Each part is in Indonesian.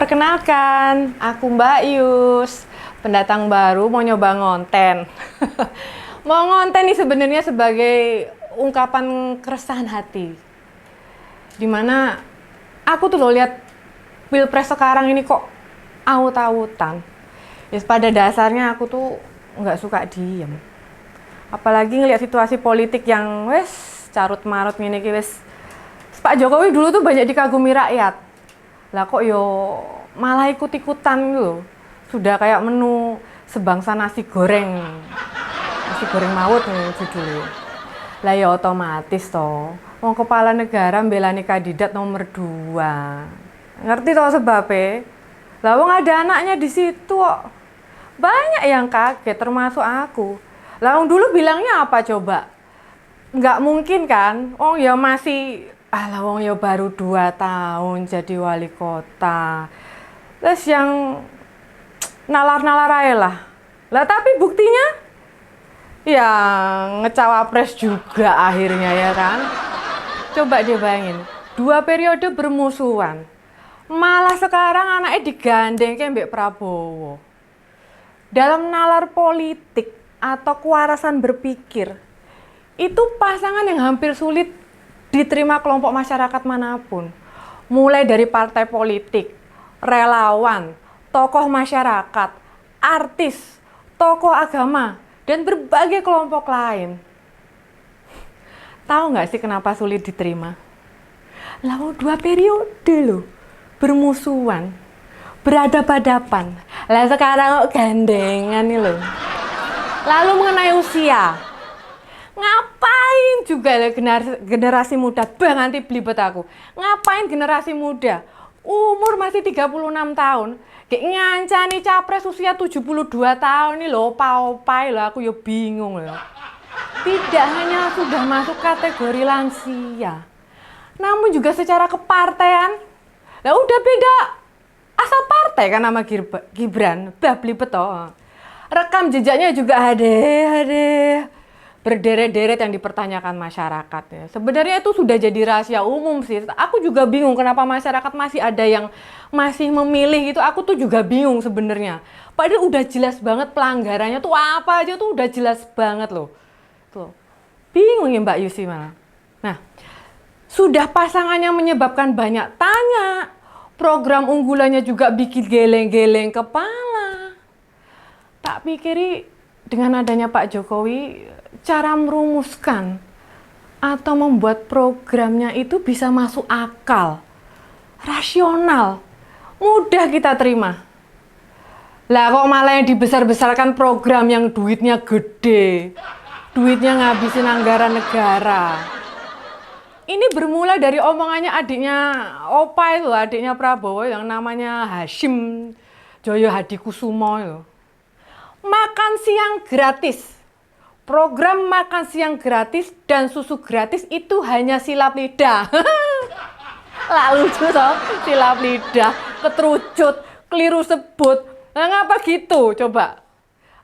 perkenalkan, aku Mbak Yus, pendatang baru mau nyoba ngonten. Mau ngonten nih sebenarnya sebagai ungkapan keresahan hati. Dimana aku tuh lihat Pilpres sekarang ini kok aut-autan. Ya pada dasarnya aku tuh nggak suka diem. Apalagi ngelihat situasi politik yang wes carut marut gini wes. Pak Jokowi dulu tuh banyak dikagumi rakyat. Lah kok yo malah ikut-ikutan gitu. Sudah kayak menu sebangsa nasi goreng. Nasi goreng maut nih judulnya. Lah ya otomatis toh. Wong kepala negara mbelani kandidat nomor 2. Ngerti toh sebabnya? Lah wong ada anaknya di situ kok. Banyak yang kaget termasuk aku. Lah wong dulu bilangnya apa coba? Nggak mungkin kan? Oh ya masih alah wong ya baru 2 tahun jadi wali kota. Terus yang nalar-nalar aja lah. Lah tapi buktinya ya ngecawapres juga akhirnya ya kan. Coba dia bayangin, 2 periode bermusuhan. Malah sekarang anaknya digandeng kayak Mbak Prabowo. Dalam nalar politik atau kewarasan berpikir, itu pasangan yang hampir sulit diterima kelompok masyarakat manapun. Mulai dari partai politik, relawan, tokoh masyarakat, artis, tokoh agama, dan berbagai kelompok lain. Tahu nggak sih kenapa sulit diterima? Lalu 2 periode loh, bermusuhan, berhadapan-hadapan. Lah sekarang kok gandengan nih loh. Lalu mengenai usia, ngapain juga generasi muda, bang anti belibet aku. Ngapain generasi muda, umur masih 36 tahun, kayak ngancani capres usia 72 tahun nih loh, opa-opai lah, aku ya bingung loh. Tidak hanya sudah masuk kategori lansia, namun juga secara kepartean, lah udah beda asal partai kan nama Gibran, bah belibet toh. Rekam jejaknya juga hadeh. Berderet-deret yang dipertanyakan masyarakat ya. Sebenarnya itu sudah jadi rahasia umum sih. Aku juga bingung kenapa masyarakat masih ada yang masih memilih gitu. Aku tuh juga bingung sebenarnya. Padahal udah jelas banget pelanggarannya tuh apa aja tuh udah jelas banget loh. Tuh. Bingung ya Mbak Yusi malah. Nah, sudah pasangannya menyebabkan banyak tanya. Program unggulannya juga bikin geleng-geleng kepala. Tak pikiri dengan adanya Pak Jokowi, cara merumuskan atau membuat programnya itu bisa masuk akal, rasional, mudah kita terima. Lah kok malah yang dibesar-besarkan program yang duitnya gede, duitnya ngabisin anggaran negara. Ini bermula dari omongannya adiknya Opa itu, adiknya Prabowo yang namanya Hashim Joyo Hadikusumo itu. Makan siang gratis. Program makan siang gratis dan susu gratis itu hanya silap lidah. Lalu lucu toh, silap lidah, keterucut, keliru sebut. Nah, ngapa gitu? Coba.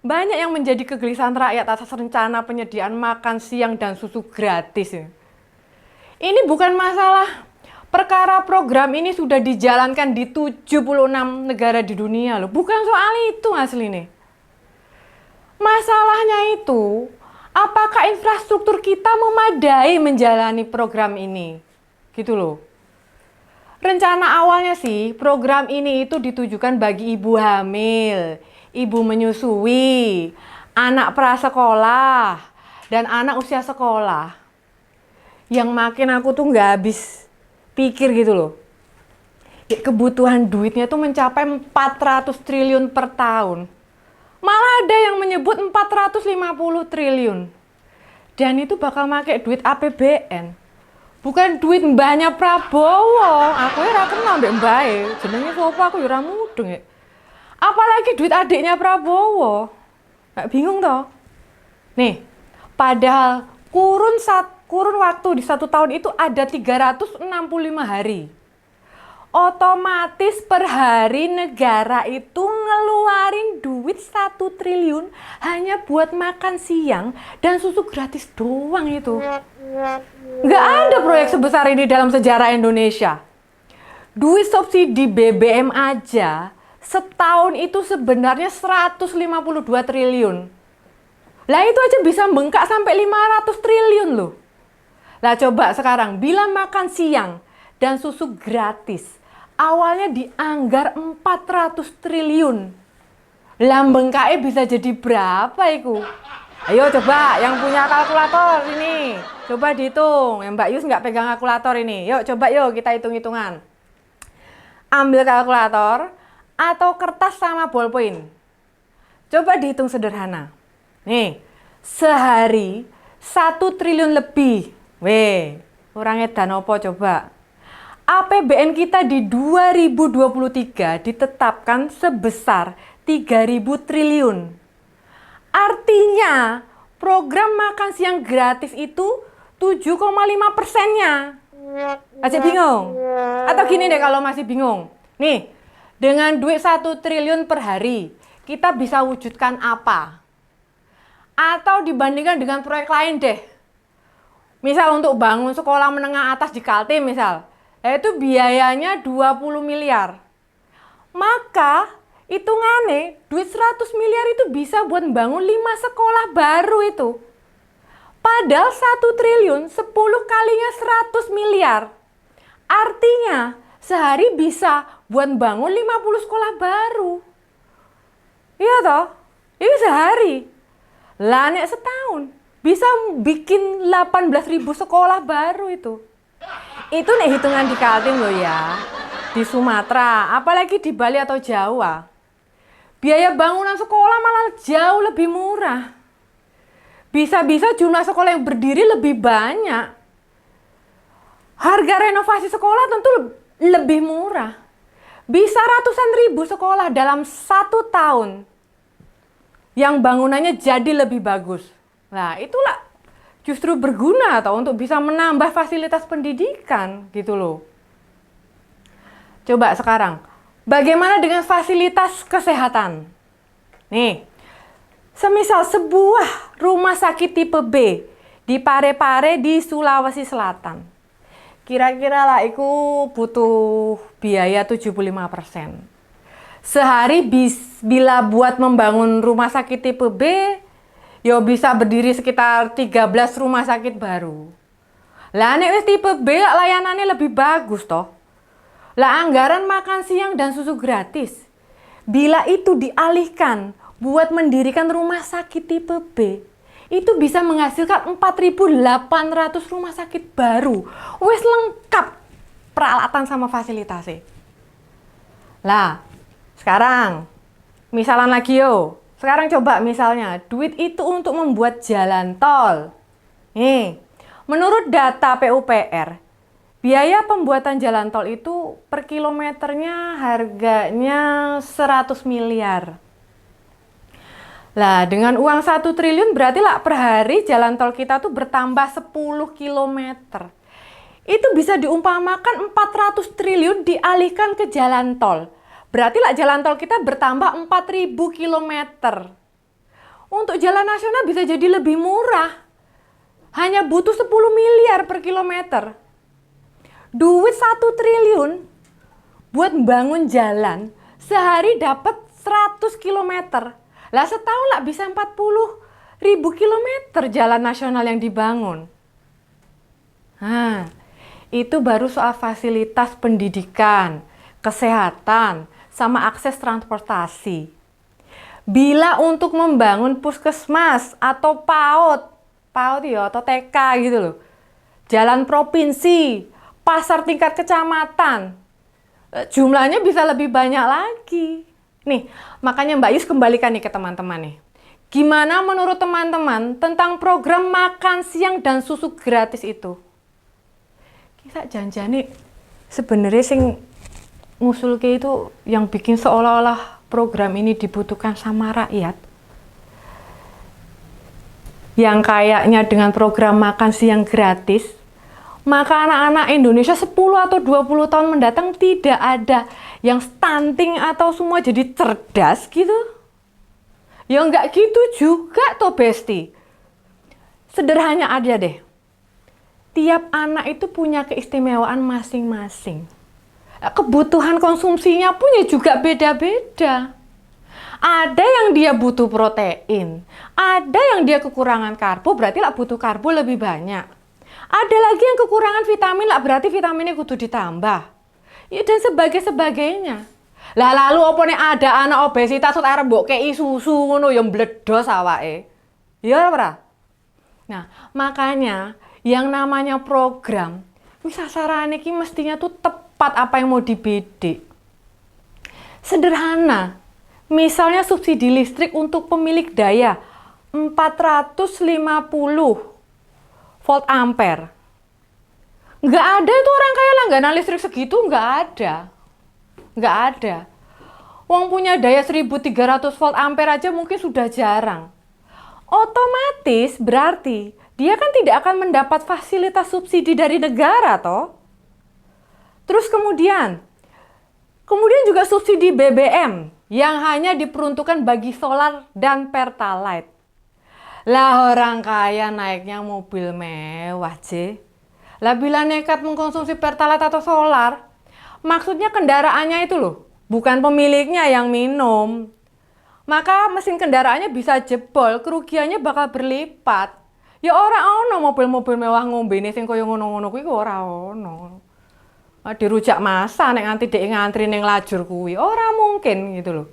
Banyak yang menjadi kegelisahan rakyat atas rencana penyediaan makan siang dan susu gratis. Ini bukan masalah. Perkara program ini sudah dijalankan di 76 negara di dunia loh. Bukan soal itu asli nih. Masalahnya itu, apakah infrastruktur kita memadai menjalani program ini? Gitu loh. Rencana awalnya sih, program ini itu ditujukan bagi ibu hamil, ibu menyusui, anak prasekolah, dan anak usia sekolah. Yang makin aku tuh nggak habis pikir gitu loh. Kebutuhan duitnya tuh mencapai 400 triliun per tahun. Malah ada yang menyebut 450 triliun. Dan itu bakal pakai duit APBN. Bukan duit mbahnya Prabowo. Aku ya kenal mbak mbahe. Jenenge sapa aku ya ora mudeng ya. Apalagi duit adiknya Prabowo. Nggak bingung toh? Nih, padahal kurun waktu di 1 tahun itu ada 365 hari. Otomatis per hari negara itu ngeluarin duit 1 triliun hanya buat makan siang dan susu gratis doang itu. Nggak ada proyek sebesar ini dalam sejarah Indonesia. Duit subsidi BBM aja setahun itu sebenarnya 152 triliun. Lah itu aja bisa bengkak sampai 500 triliun loh. Lah coba sekarang, bila makan siang dan susu gratis, awalnya dianggar 400 triliun. Lah bengkaknya bisa jadi berapa itu? Ayo coba yang punya kalkulator ini, coba dihitung. Yang Mbak Yus nggak pegang kalkulator ini. Yuk coba yuk kita hitung-hitungan. Ambil kalkulator atau kertas sama bolpen. Coba dihitung sederhana. Nih, sehari 1 triliun lebih. Weh, orang edan apa coba? APBN kita di 2023 ditetapkan sebesar 3.000 triliun. Artinya, program makan siang gratis itu 7,5%-nya. Aja bingung? Atau gini deh kalau masih bingung. Nih, dengan duit 1 triliun per hari, kita bisa wujudkan apa? Atau dibandingkan dengan proyek lain deh. Misal untuk bangun sekolah menengah atas di Kaltim misal, itu biayanya 20 miliar. Maka hitungannya duit 100 miliar itu bisa buat bangun 5 sekolah baru itu. Padahal 1 triliun 10 kalinya 100 miliar. Artinya sehari bisa buat bangun 50 sekolah baru. Iya toh? Ini sehari. Lah nek setahun bisa bikin 18.000 sekolah baru itu. Itu nek hitungan di Kaltim loh ya. Di Sumatera, apalagi di Bali atau Jawa. Biaya bangunan sekolah malah jauh lebih murah. Bisa-bisa jumlah sekolah yang berdiri lebih banyak. Harga renovasi sekolah tentu lebih murah. Bisa ratusan ribu sekolah dalam 1 tahun. Yang bangunannya jadi lebih bagus. Nah, itulah justru berguna atau untuk bisa menambah fasilitas pendidikan gitu loh. Coba sekarang, bagaimana dengan fasilitas kesehatan? Nih, semisal sebuah rumah sakit tipe B di Parepare di Sulawesi Selatan. Kira-kira lah itu butuh biaya 75%. Sehari bila buat membangun rumah sakit tipe B, ya bisa berdiri sekitar 13 rumah sakit baru. Lah nek wis tipe B layanannya lebih bagus toh. Lah anggaran makan siang dan susu gratis, bila itu dialihkan buat mendirikan rumah sakit tipe B, itu bisa menghasilkan 4.800 rumah sakit baru. Wis lengkap peralatan sama fasilitasnya. Lah, sekarang misalan lagi yo. Sekarang coba misalnya duit itu untuk membuat jalan tol. Nih, menurut data PUPR, biaya pembuatan jalan tol itu per kilometernya harganya 100 miliar. Lah, dengan uang 1 triliun berarti lah per hari jalan tol kita tuh bertambah 10 kilometer. Itu bisa diumpamakan 400 triliun dialihkan ke jalan tol. Berarti lah jalan tol kita bertambah 4.000 kilometer. Untuk jalan nasional bisa jadi lebih murah. Hanya butuh 10 miliar per kilometer. Duit 1 triliun buat bangun jalan sehari dapat 100 kilometer. Lah setahun lah bisa 40.000 kilometer jalan nasional yang dibangun. Nah, itu baru soal fasilitas pendidikan, kesehatan, sama akses transportasi. Bila untuk membangun puskesmas atau PAUD ya, atau TK gitu loh, jalan provinsi, pasar tingkat kecamatan, jumlahnya bisa lebih banyak lagi. Nih, makanya Mbak Yus kembalikan nih ke teman-teman nih. Gimana menurut teman-teman tentang program makan siang dan susu gratis itu? Kita janjani sebenarnya sing ngusul ke itu yang bikin seolah-olah program ini dibutuhkan sama rakyat. Yang kayaknya dengan program makan siang gratis, maka anak-anak Indonesia 10 atau 20 tahun mendatang tidak ada yang stunting atau semua jadi cerdas gitu. Ya enggak gitu juga toh Besti. Sederhana aja deh. Tiap anak itu punya keistimewaan masing-masing. Kebutuhan konsumsinya pun ya juga beda-beda. Ada yang dia butuh protein, ada yang dia kekurangan karbo, berarti lah butuh karbo lebih banyak. Ada lagi yang kekurangan vitamin, lah berarti vitaminnya kudu ditambah. Ya dan sebagainya. Lah lalu apa nih ada anak obesitas terus arep mbok kei susu ngono ya mbledos awake. Ya ora? Nah, makanya yang namanya program, ini sasaran ini mestinya tuh tepat apa yang mau dibidik. Sederhana, misalnya subsidi listrik untuk pemilik daya 450 volt ampere. Nggak ada itu orang kaya langganan listrik segitu, nggak ada. Nggak ada. Wong punya daya 1300 volt ampere aja mungkin sudah jarang. Otomatis berarti dia kan tidak akan mendapat fasilitas subsidi dari negara toh. Terus kemudian juga subsidi BBM yang hanya diperuntukkan bagi solar dan pertalite. Lah orang kaya naiknya mobil mewah, C. Lah bila nekat mengkonsumsi pertalite atau solar, maksudnya kendaraannya itu loh, bukan pemiliknya yang minum. Maka mesin kendaraannya bisa jebol, kerugiannya bakal berlipat. Ya ora ono mobil-mobil mewah ngombene sing kaya ngono-ngono kuwi ora ono. Dirujak masa nek nganti dhek ngantri ning lajur kuwi, ora mungkin gitu loh.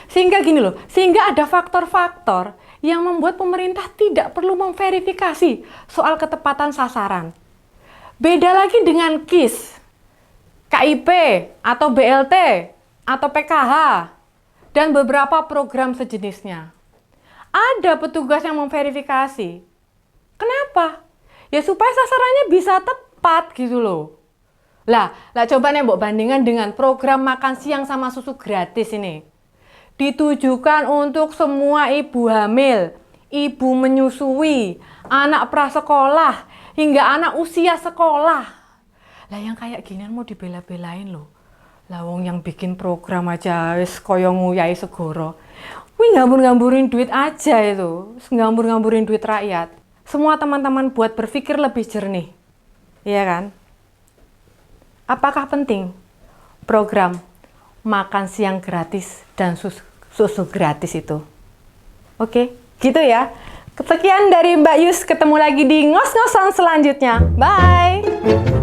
Sehingga gini loh, sehingga ada faktor-faktor yang membuat pemerintah tidak perlu memverifikasi soal ketepatan sasaran. Beda lagi dengan KIS, KIP, atau BLT, atau PKH, dan beberapa program sejenisnya. Ada petugas yang memverifikasi. Kenapa? Ya supaya sasarannya bisa tepat gitu loh. Lah coba nih mbok bandingkan dengan program makan siang sama susu gratis ini. Ditujukan untuk semua ibu hamil, ibu menyusui, anak prasekolah, hingga anak usia sekolah. Lah yang kayak ginian mau dibela-belain loh. Lah wong yang bikin program aja wis koyo nguyai segoro. Wih ngambur-ngamburin duit aja itu. Ngambur-ngamburin duit rakyat. Semua teman-teman buat berpikir lebih jernih. Iya kan? Apakah penting program makan siang gratis dan susu gratis itu? Oke, gitu ya. Sekian dari Mbak Yus, ketemu lagi di ngos-ngosan selanjutnya. Bye!